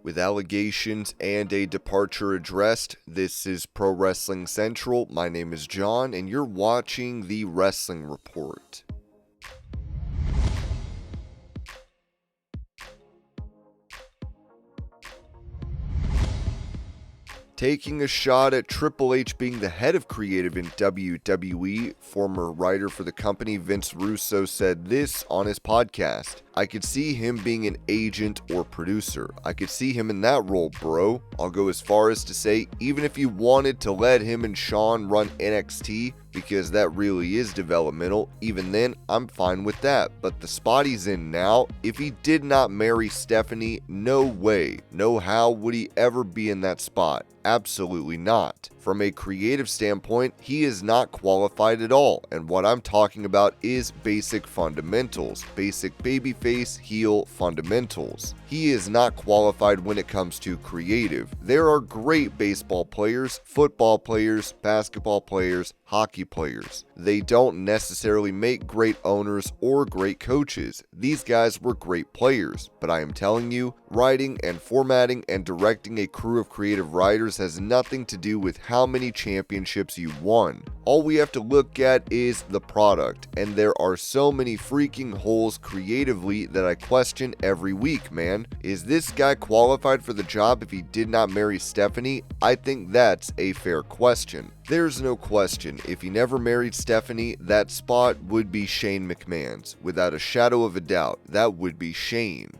With allegations and a departure addressed, this is Pro Wrestling Central. My name is John, and you're watching the Wrestling Report. Taking a shot at Triple H being the head of creative in WWE, former writer for the company Vince Russo said this on his podcast. I could see him being an agent or producer. I could see him in that role, bro. I'll go as far as to say, even if you wanted to let him and Shawn run NXT, because that really is developmental, even then, I'm fine with that. But the spot he's in now, if he did not marry Stephanie, no way, no how would he ever be in that spot. Absolutely not. From a creative standpoint, he is not qualified at all, and what I'm talking about is basic fundamentals, basic babyface heel fundamentals. He is not qualified when it comes to creative. There are great baseball players, football players, basketball players, hockey players. They don't necessarily make great owners or great coaches. These guys were great players, but I am telling you, writing and formatting and directing a crew of creative writers has nothing to do with how many championships you won. All we have to look at is the product, and there are so many freaking holes creatively that I question every week, man. Is this guy qualified for the job if he did not marry Stephanie? I think that's a fair question. There's no question, if he never married Stephanie, that spot would be Shane McMahon's. Without a shadow of a doubt, that would be Shane.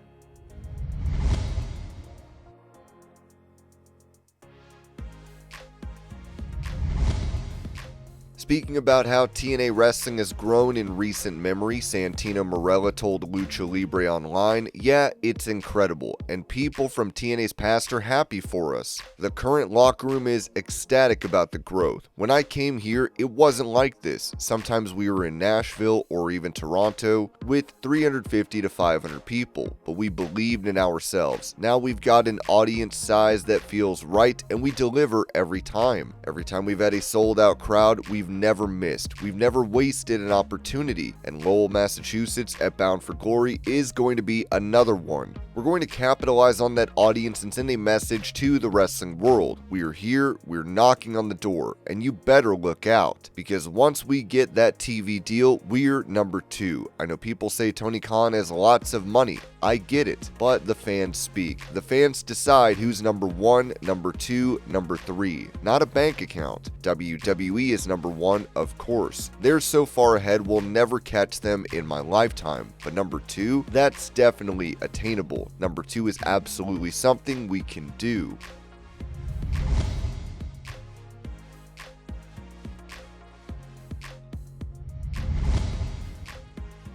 Speaking about how TNA wrestling has grown in recent memory, Santino Marella told Lucha Libre Online, "Yeah, it's incredible, and people from TNA's past are happy for us. The current locker room is ecstatic about the growth. When I came here, it wasn't like this. Sometimes we were in Nashville or even Toronto with 350 to 500 people, but we believed in ourselves. Now we've got an audience size that feels right, and we deliver every time. Every time we've had a sold-out crowd, we've never missed. We've never wasted an opportunity, and Lowell, Massachusetts at Bound for Glory is going to be another one. We're going to capitalize on that audience and send a message to the wrestling world. We are here, we're knocking on the door, and you better look out, because once we get that TV deal, we're number 2. I know people say Tony Khan has lots of money. I get it, but the fans speak. The fans decide who's number 1, number 2, number 3, not a bank account. WWE is number 1, of course. They're so far ahead we'll never catch them in my lifetime. But number 2, that's definitely attainable. Number 2 is absolutely something we can do.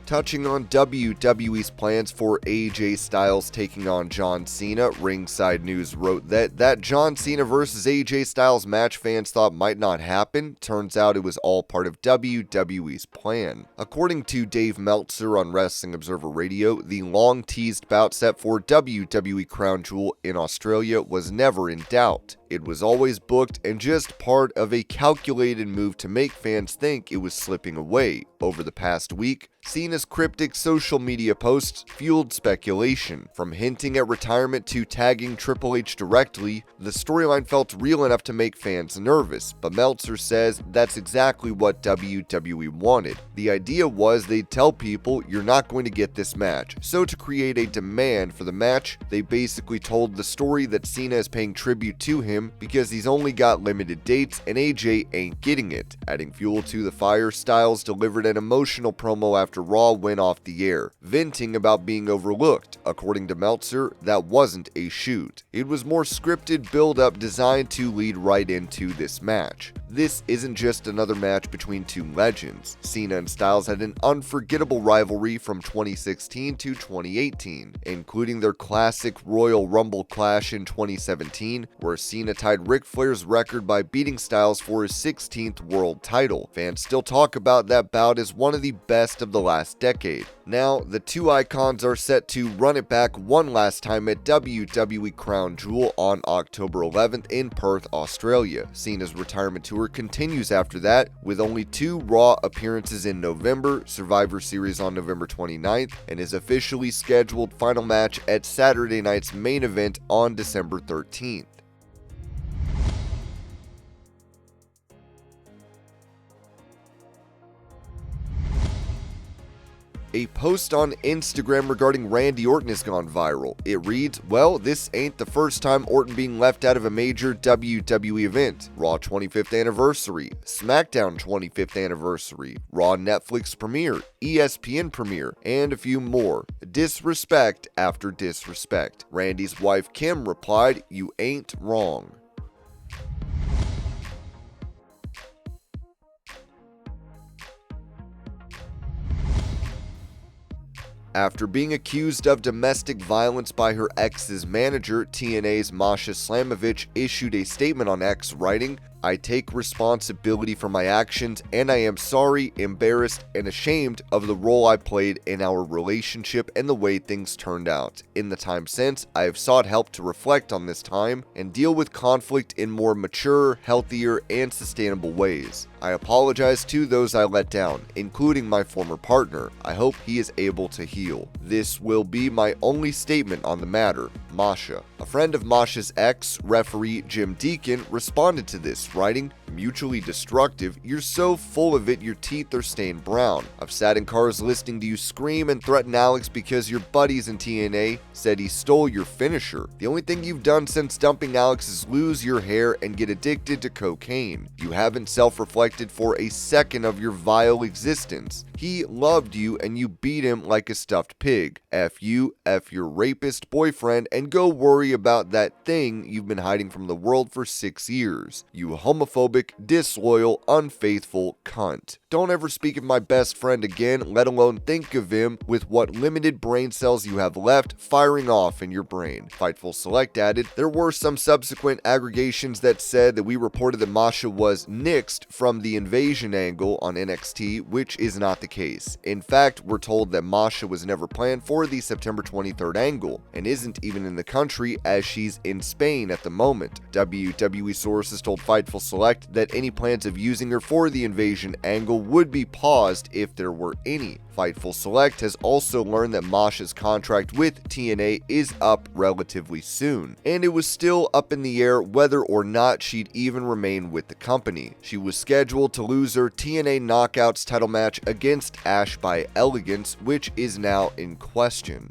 Touching on WWE's plans for AJ Styles taking on John Cena, Ringside News wrote that John Cena versus AJ Styles match fans thought might not happen. Turns out it was all part of WWE's plan. According to Dave Meltzer on Wrestling Observer Radio, the long-teased bout set for WWE Crown Jewel in Australia was never in doubt. It was always booked and just part of a calculated move to make fans think it was slipping away. Over the past week, Cena's cryptic social media posts fueled speculation. From hinting at retirement to tagging Triple H directly, the storyline felt real enough to make fans nervous, but Meltzer says that's exactly what WWE wanted. The idea was they'd tell people, you're not going to get this match. So to create a demand for the match, they basically told the story that Cena is paying tribute to him because he's only got limited dates and AJ ain't getting it. Adding fuel to the fire, Styles delivered an emotional promo after Raw went off the air, venting about being overlooked. According to Meltzer, that wasn't a shoot. It was more scripted build-up designed to lead right into this match. This isn't just another match between two legends. Cena and Styles had an unforgettable rivalry from 2016 to 2018, including their classic Royal Rumble clash in 2017, where Cena tied Ric Flair's record by beating Styles for his 16th world title. Fans still talk about that bout as one of the best of the last decade. Now, the two icons are set to run it back one last time at WWE Crown Jewel on October 11th in Perth, Australia. Cena's retirement tour tour continues after that, with only 2 Raw appearances in November, Survivor Series on November 29th, and his officially scheduled final match at Saturday night's main event on December 13th. A post on Instagram regarding Randy Orton has gone viral. It reads, "Well, this ain't the first time Orton being left out of a major WWE event. Raw 25th anniversary, SmackDown 25th anniversary, Raw Netflix premiere, ESPN premiere, and a few more. Disrespect after disrespect." Randy's wife Kim replied, "You ain't wrong." After being accused of domestic violence by her ex's manager, TNA's Masha Slamovich issued a statement on X writing, "I take responsibility for my actions, and I am sorry, embarrassed, and ashamed of the role I played in our relationship and the way things turned out. In the time since, I have sought help to reflect on this time and deal with conflict in more mature, healthier, and sustainable ways. I apologize to those I let down, including my former partner. I hope he is able to heal. This will be my only statement on the matter. Masha." A friend of Masha's ex, referee Jim Deacon, responded to this, writing, "Mutually destructive, you're so full of it your teeth are stained brown. I've sat in cars listening to you scream and threaten Alex because your buddies in TNA said he stole your finisher. The only thing you've done since dumping Alex is lose your hair and get addicted to cocaine. You haven't self-reflected for a second of your vile existence. He loved you and you beat him like a stuffed pig. F you, F your rapist boyfriend, and go worry about that thing you've been hiding from the world for 6 years. You homophobic, disloyal, unfaithful cunt. Don't ever speak of my best friend again, let alone think of him with what limited brain cells you have left firing off in your brain." Fightful Select added, "There were some subsequent aggregations that said that we reported that Masha was nixed from the invasion angle on NXT, which is not the case. In fact, we're told that Masha was never planned for the September 23rd angle, and isn't even in the country as she's in Spain at the moment." WWE sources told Fightful Select that any plans of using her for the invasion angle would be paused if there were any. Fightful Select has also learned that Masha's contract with TNA is up relatively soon, and it was still up in the air whether or not she'd even remain with the company. She was scheduled to lose her TNA Knockouts title match against Ash by Elegance, which is now in question.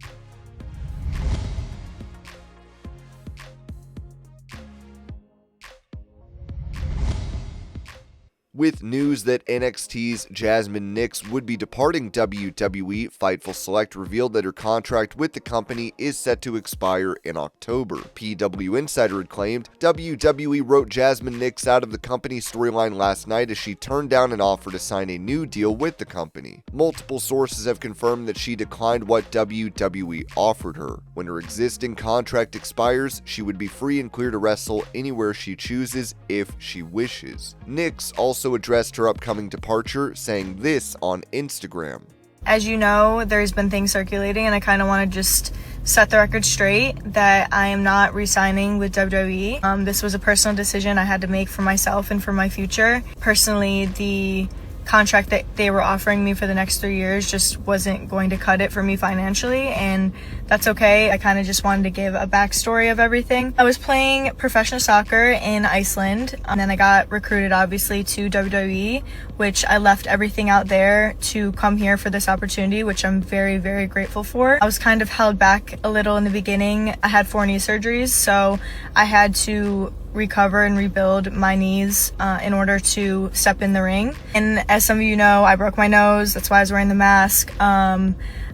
With news that NXT's Jazmyn Nyx would be departing WWE, Fightful Select revealed that her contract with the company is set to expire in October. PW Insider had claimed, WWE wrote Jazmyn Nyx out of the company storyline last night as she turned down an offer to sign a new deal with the company. Multiple sources have confirmed that she declined what WWE offered her. When her existing contract expires, she would be free and clear to wrestle anywhere she chooses if she wishes. Nyx also addressed her upcoming departure, saying this on Instagram. As you know, there's been things circulating, and I kind of want to just set the record straight that I am not re-signing with WWE. This was a personal decision I had to make for myself and for my future. Personally, the contract that they were offering me for the next 3 years just wasn't going to cut it for me financially, and that's okay. I kind of just wanted to give a backstory of everything. I was playing professional soccer in Iceland, and then I got recruited obviously to WWE, which I left everything out there to come here for this opportunity, which I'm very, very grateful for. I was kind of held back a little in the beginning. I had 4 knee surgeries, so I had to recover and rebuild my knees in order to step in the ring. And as some of you know, I broke my nose. That's why I was wearing the mask.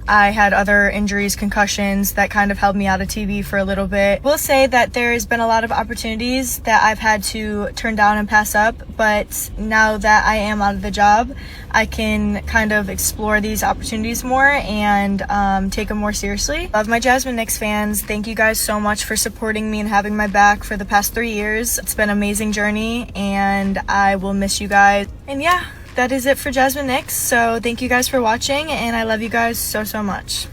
I had other injuries, concussions that kind of held me out of TV for a little bit. We'll say that there's been a lot of opportunities that I've had to turn down and pass up, but now that I am out of the job, I can kind of explore these opportunities more and take them more seriously. Love my Jazmyn Nyx fans. Thank you guys so much for supporting me and having my back for the past 3 years. It's been an amazing journey, and I will miss you guys. And yeah, that is it for Jazmyn Nyx. So thank you guys for watching, and I love you guys so, so much.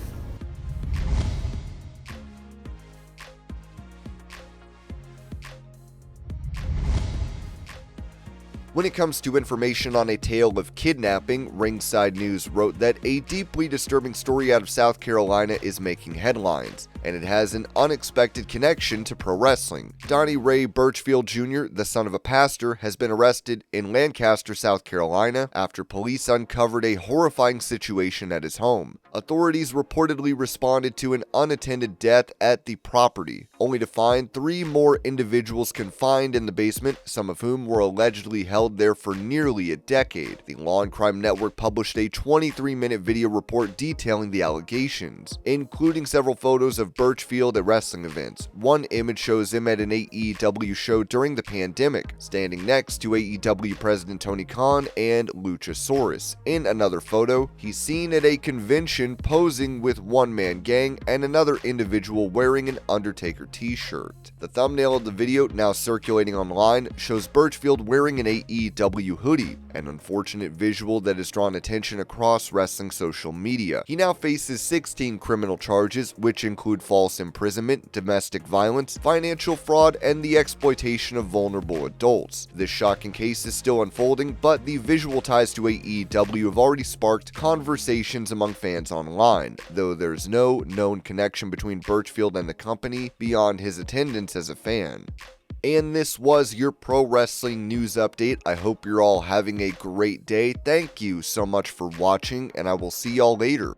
When it comes to information on a tale of kidnapping, Ringside News wrote that a deeply disturbing story out of South Carolina is making headlines, and it has an unexpected connection to pro wrestling. Donnie Ray Birchfield Jr., the son of a pastor, has been arrested in Lancaster, South Carolina, after police uncovered a horrifying situation at his home. Authorities reportedly responded to an unattended death at the property, only to find 3 more individuals confined in the basement, some of whom were allegedly held there for nearly a decade. The Law and Crime Network published a 23-minute video report detailing the allegations, including several photos of Birchfield at wrestling events. One image shows him at an AEW show during the pandemic, standing next to AEW President Tony Khan and Luchasaurus. In another photo, he's seen at a convention posing with one-man gang and another individual wearing an Undertaker t-shirt. The thumbnail of the video, now circulating online, shows Birchfield wearing an AEW hoodie, an unfortunate visual that has drawn attention across wrestling social media. He now faces 16 criminal charges, which include false imprisonment, domestic violence, financial fraud, and the exploitation of vulnerable adults. This shocking case is still unfolding, but the visual ties to AEW have already sparked conversations among fans online, though there's no known connection between Birchfield and the company beyond his attendance as a fan. And this was your pro wrestling news update. I hope you're all having a great day. Thank you so much for watching, and I will see y'all later.